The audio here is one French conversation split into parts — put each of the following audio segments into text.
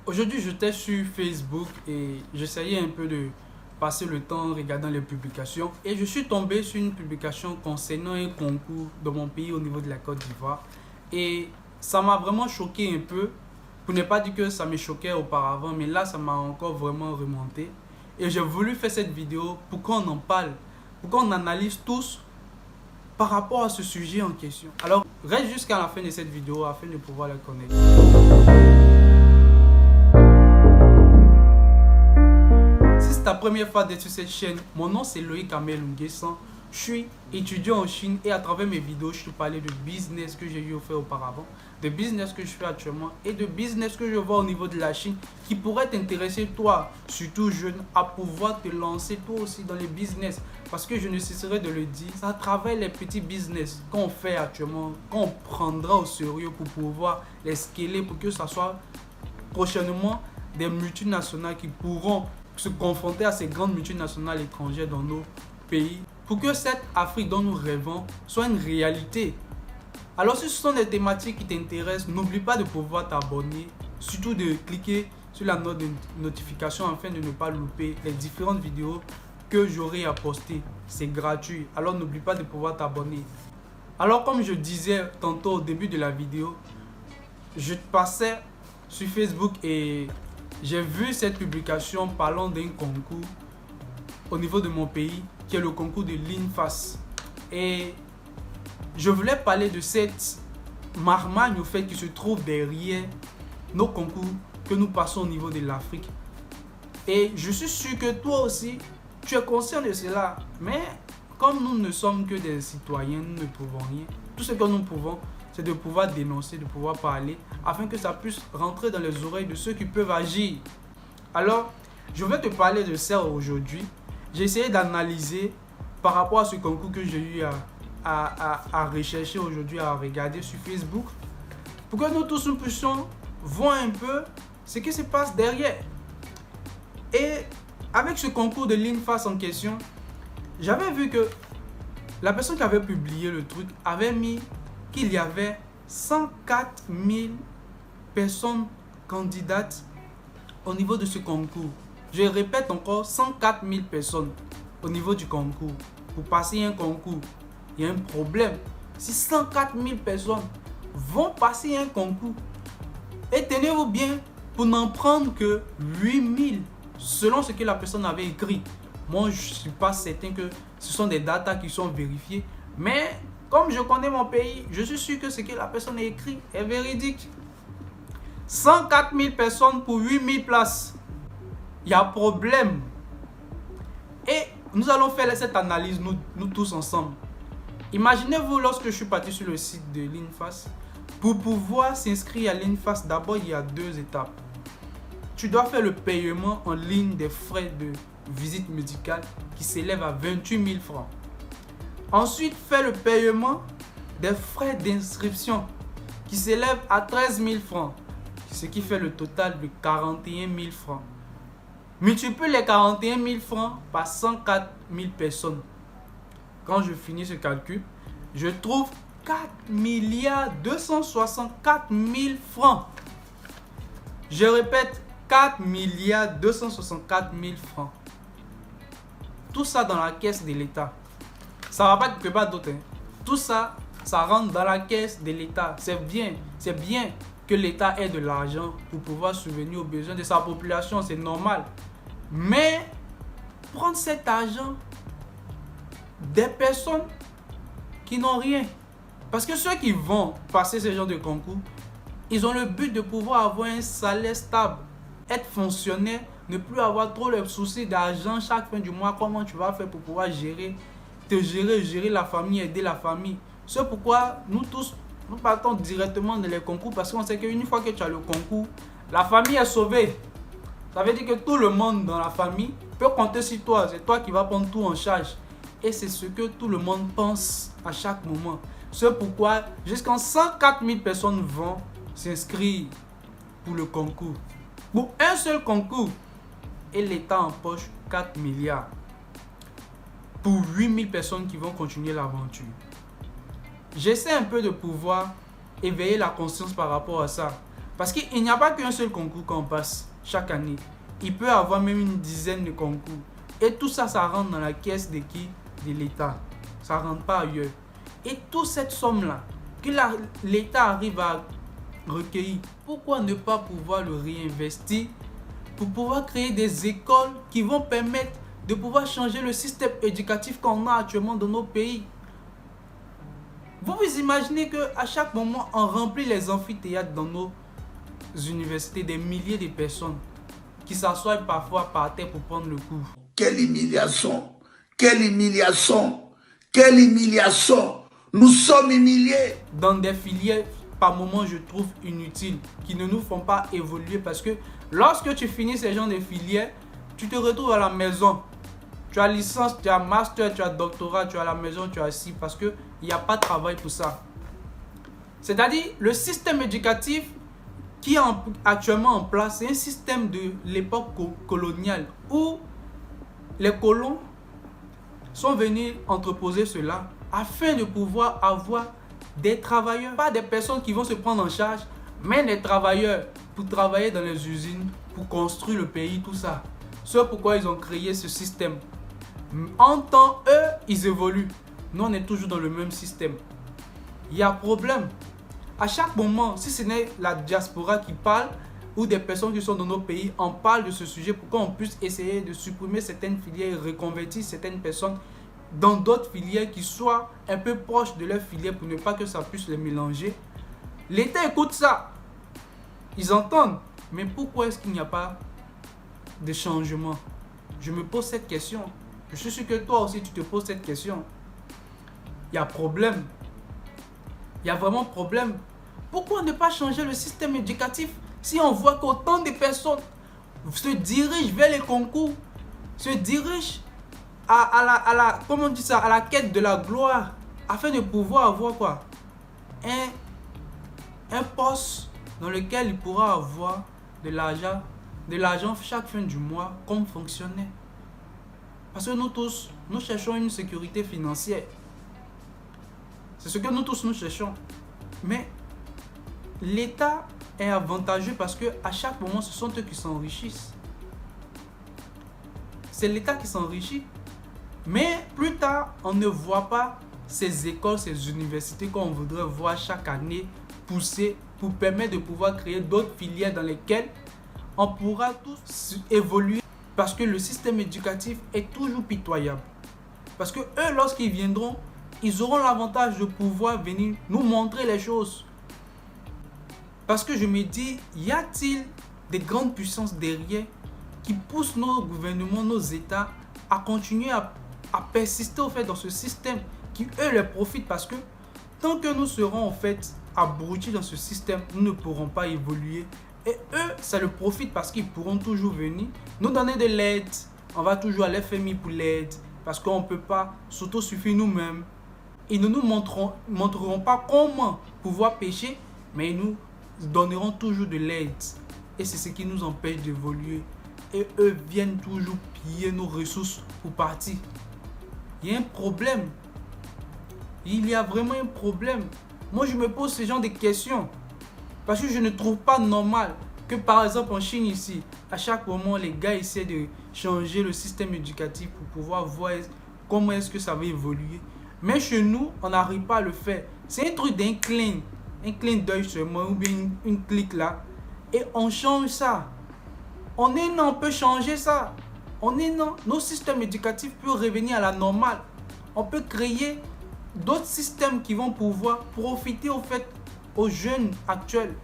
Aujourd'hui, j'étais sur Facebook et j'essayais un peu de passer le temps en regardant les publications. Et je suis tombé sur une publication concernant un concours dans mon pays au niveau de la Côte d'Ivoire. Et ça m'a vraiment choqué un peu. Pour ne pas dire que ça me choquait auparavant, mais là, ça m'a encore vraiment remonté. Et j'ai voulu faire cette vidéo pour qu'on en parle, pour qu'on analyse tous par rapport à ce sujet en question. Alors, reste jusqu'à la fin de cette vidéo afin de pouvoir la connaître. Si c'est ta première fois d'être sur cette chaîne, mon nom c'est Loïc Amel Nguessan. Je suis étudiant en Chine et à travers mes vidéos, je te parlais de business que j'ai eu fait auparavant, de business que je fais actuellement et de business que je vois au niveau de la Chine qui pourrait t'intéresser toi, surtout jeune, à pouvoir te lancer toi aussi dans les business. Parce que je ne cesserai de le dire, c'est à travers les petits business qu'on fait actuellement, qu'on prendra au sérieux pour pouvoir les scaler, pour que ça soit prochainement des multinationales qui pourront se confronter à ces grandes multinationales étrangères dans nos pays pour que cette Afrique dont nous rêvons soit une réalité. Alors si ce sont des thématiques qui t'intéressent, n'oublie pas de pouvoir t'abonner, surtout de cliquer sur la note de notification afin de ne pas louper les différentes vidéos que j'aurai à poster. C'est gratuit, alors n'oublie pas de pouvoir t'abonner. Alors comme je disais tantôt au début de la vidéo, je passais sur Facebook et j'ai vu cette publication parlant d'un concours au niveau de mon pays qui est le concours de l'INFAS. Et je voulais parler de cette marmagne au fait qui se trouve derrière nos concours que nous passons au niveau de l'Afrique. Et je suis sûr que toi aussi, tu es conscient de cela. Mais comme nous ne sommes que des citoyens, nous ne pouvons rien. Tout ce que nous pouvons, c'est de pouvoir dénoncer, de pouvoir parler, afin que ça puisse rentrer dans les oreilles de ceux qui peuvent agir. Alors, je vais te parler de ça aujourd'hui. J'ai essayé d'analyser par rapport à ce concours que j'ai eu à rechercher aujourd'hui, à regarder sur Facebook, pour que nous tous nous puissions voir un peu ce qui se passe derrière. Et avec ce concours de l'INFAS en question, j'avais vu que la personne qui avait publié le truc avait mis qu'il y avait 104 000 personnes candidates au niveau de ce concours. Je répète encore, 104 000 personnes au niveau du concours. Pour passer un concours, il y a un problème. Si 104 000 personnes vont passer un concours, et tenez-vous bien, pour n'en prendre que 8 000, selon ce que la personne avait écrit. Moi, je ne suis pas certain que ce sont des datas qui sont vérifiées, mais comme je connais mon pays, je suis sûr que ce que la personne a écrit est véridique. 104 000 personnes pour 8 000 places. Il y a problème. Et nous allons faire cette analyse, nous tous ensemble. Imaginez-vous lorsque je suis parti sur le site de l'INFAS. Pour pouvoir s'inscrire à l'INFAS, d'abord il y a 2 étapes. Tu dois faire le paiement en ligne des frais de visite médicale qui s'élèvent à 28 000 francs. Ensuite, fais le paiement des frais d'inscription qui s'élèvent à 13 000 francs, ce qui fait le total de 41 000 francs. Multiplie les 41 000 francs par 104 000 personnes. Quand je finis ce calcul, je trouve 4 264 000 francs. Je répète, 4 264 000 francs. Tout ça dans la caisse de l'État. Ça ne va pas quelque part d'autre. Tout ça, ça rentre dans la caisse de l'État. C'est bien que l'État ait de l'argent pour pouvoir subvenir aux besoins de sa population. C'est normal. Mais prendre cet argent des personnes qui n'ont rien. Parce que ceux qui vont passer ce genre de concours, ils ont le but de pouvoir avoir un salaire stable, être fonctionnaire, ne plus avoir trop le souci d'argent chaque fin du mois. Comment tu vas faire pour pouvoir gérer la famille, aider la famille. C'est pourquoi nous tous, nous partons directement dans les concours parce qu'on sait qu'une fois que tu as le concours, la famille est sauvée. Ça veut dire que tout le monde dans la famille peut compter sur toi. C'est toi qui vas prendre tout en charge. Et c'est ce que tout le monde pense à chaque moment. C'est pourquoi jusqu'à 104 000 personnes vont s'inscrire pour le concours. Pour un seul concours. Et l'État empoche 4 milliards. Pour 8 000 personnes qui vont continuer l'aventure. J'essaie un peu de pouvoir éveiller la conscience par rapport à ça. Parce qu'il n'y a pas qu'un seul concours qu'on passe chaque année. Il peut y avoir même une dizaine de concours. Et tout ça, ça rentre dans la caisse de qui? De l'État. Ça ne rentre pas ailleurs. Et toute cette somme-là, que l'État arrive à recueillir, pourquoi ne pas pouvoir le réinvestir pour pouvoir créer des écoles qui vont permettre de pouvoir changer le système éducatif qu'on a actuellement dans nos pays? Vous vous imaginez qu'à chaque moment, on remplit les amphithéâtres dans nos universités, des milliers de personnes qui s'assoient parfois par terre pour prendre le cours. Quelle humiliation! Quelle humiliation! Quelle humiliation! Nous sommes humiliés! Dans des filières, par moments, je trouve inutiles, qui ne nous font pas évoluer, parce que lorsque tu finis ces genres de filières, tu te retrouves à la maison. Tu as licence, tu as master, tu as doctorat, tu as la maison, tu as assis, parce qu'il n'y a pas de travail pour ça. C'est-à-dire, le système éducatif qui est actuellement en place, c'est un système de l'époque coloniale où les colons sont venus entreposer cela afin de pouvoir avoir des travailleurs, pas des personnes qui vont se prendre en charge, mais des travailleurs pour travailler dans les usines, pour construire le pays, tout ça. C'est pourquoi ils ont créé ce système. En temps, eux, ils évoluent. Nous, on est toujours dans le même système. Il y a problème. À chaque moment, si ce n'est la diaspora qui parle ou des personnes qui sont dans nos pays, on parle de ce sujet pour qu'on puisse essayer de supprimer certaines filières et reconvertir certaines personnes dans d'autres filières qui soient un peu proches de leur filière pour ne pas que ça puisse les mélanger. L'État écoute ça. Ils entendent. Mais pourquoi est-ce qu'il n'y a pas de changement? Je me pose cette question. Je suis sûr que toi aussi tu te poses cette question. Il y a problème. Il y a vraiment problème. Pourquoi ne pas changer le système éducatif si on voit qu'autant de personnes se dirigent vers les concours, se dirigent comment on dit ça, à la quête de la gloire, afin de pouvoir avoir quoi? Un poste dans lequel il pourra avoir de l'argent chaque fin du mois comme fonctionnaire. Parce que nous tous, nous cherchons une sécurité financière. C'est ce que nous tous nous cherchons. Mais l'État est avantageux parce que à chaque moment, ce sont eux qui s'enrichissent. C'est l'État qui s'enrichit. Mais plus tard, on ne voit pas ces écoles, ces universités qu'on voudrait voir chaque année pousser pour permettre de pouvoir créer d'autres filières dans lesquelles on pourra tous évoluer. Parce que le système éducatif est toujours pitoyable. Parce que eux, lorsqu'ils viendront, ils auront l'avantage de pouvoir venir nous montrer les choses. Parce que je me dis, y a-t-il des grandes puissances derrière qui poussent nos gouvernements, nos États à continuer à persister au fait dans ce système qui eux les profitent? Parce que tant que nous serons en fait abrutis dans ce système, nous ne pourrons pas évoluer. Et eux, ça le profite parce qu'ils pourront toujours venir nous donner de l'aide. On va toujours à l'FMI pour l'aide parce qu'on ne peut pas s'autosuffire nous-mêmes. Ils ne nous montreront pas comment pouvoir pêcher, mais ils nous donneront toujours de l'aide. Et c'est ce qui nous empêche d'évoluer. Et eux viennent toujours piller nos ressources pour partir. Il y a un problème. Il y a vraiment un problème. Moi, je me pose ce genre de questions. Parce que je ne trouve pas normal que, par exemple, en Chine ici, à chaque moment, les gars essaient de changer le système éducatif pour pouvoir voir comment est-ce que ça va évoluer. Mais chez nous, on n'arrive pas à le faire. C'est un truc d'un clin d'œil seulement, ou bien une clique là. Et on change ça. On est non, on peut changer ça. On est non, nos systèmes éducatifs peuvent revenir à la normale. On peut créer d'autres systèmes qui vont pouvoir profiter au fait aux jeunes actuels,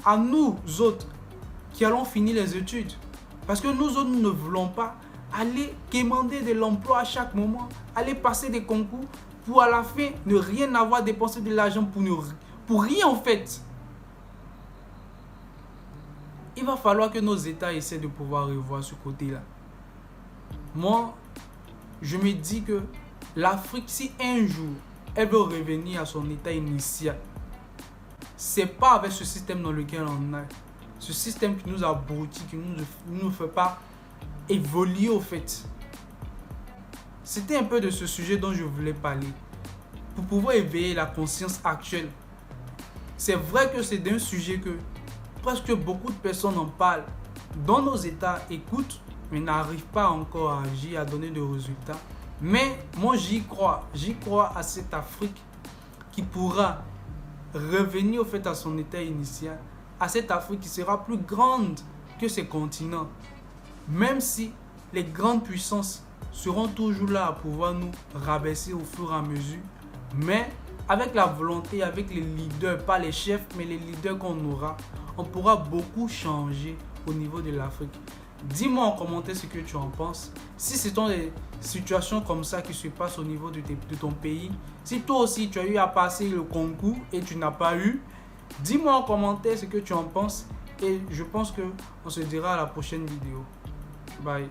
à nous autres qui allons finir les études. Parce que nous autres, nous ne voulons pas aller quémander de l'emploi à chaque moment, aller passer des concours pour à la fin ne rien avoir dépensé de l'argent pour rien en fait. Il va falloir que nos États essaient de pouvoir revoir ce côté-là. Moi, je me dis que l'Afrique, si un jour elle veut revenir à son état initial, c'est pas avec ce système dans lequel on est. Ce système qui nous abrutit, qui ne nous fait pas évoluer au fait. C'était un peu de ce sujet dont je voulais parler. Pour pouvoir éveiller la conscience actuelle. C'est vrai que c'est d'un sujet que presque beaucoup de personnes en parlent. Dans nos États, écoutent, mais n'arrivent pas encore à agir, à donner de résultats. Mais moi, j'y crois. J'y crois à cette Afrique qui pourra revenir au fait à son état initial. À cette Afrique qui sera plus grande que ces continents. Même si les grandes puissances seront toujours là à pouvoir nous rabaisser au fur et à mesure. Mais avec la volonté, avec les leaders, pas les chefs, mais les leaders qu'on aura, on pourra beaucoup changer au niveau de l'Afrique. Dis-moi en commentaire ce que tu en penses. Si ce sont des situations comme ça qui se passent au niveau de ton pays, si toi aussi tu as eu à passer le concours et tu n'as pas eu, dis-moi en commentaire ce que tu en penses. Et je pense qu'on se dira à la prochaine vidéo. Bye.